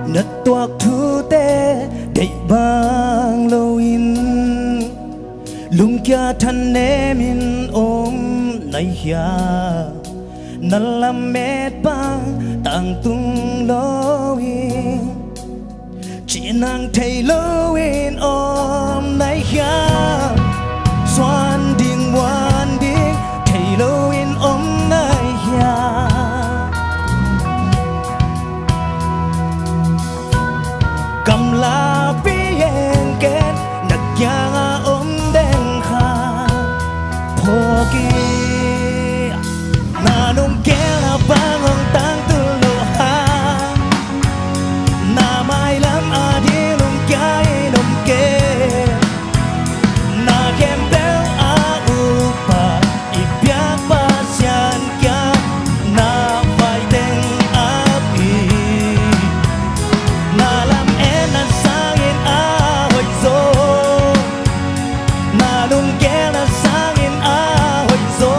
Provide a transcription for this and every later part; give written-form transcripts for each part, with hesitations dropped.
nất toạc thu tê đầy bang lâu in lung kia thân nê min ôm nay ya năn làm mệt bang tang tung lâu in chỉ nàng thấy lâu in ôm nay ya xoan điên ngoan điên thấy lâu in ôm nay ya cầm la bien ken nắc ya ôm đen kha pogi na nung kela bangong tang tu lo ha na mai lam adi nung kai nung ke na kem bel a upa ipyak pa sian kya na vai ten api na lam en na sangin a hoi zo na nung kela sangin a hoi zo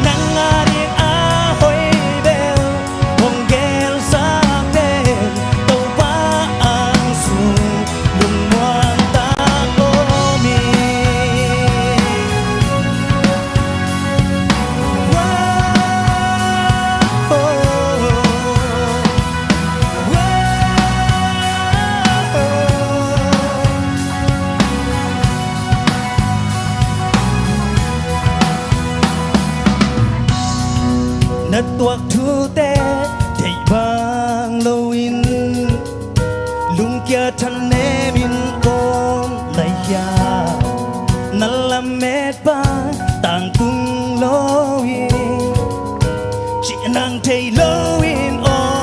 nang arin a hoi bel hong gel sa ben tàu ba ang su lung muang ta o mi nất toạc thu tê đầy bang lâu in lung kia thân nê min ôm nay ya năn làm mệt bang tang tung lâu in chỉ nàng thấy lâu in ôm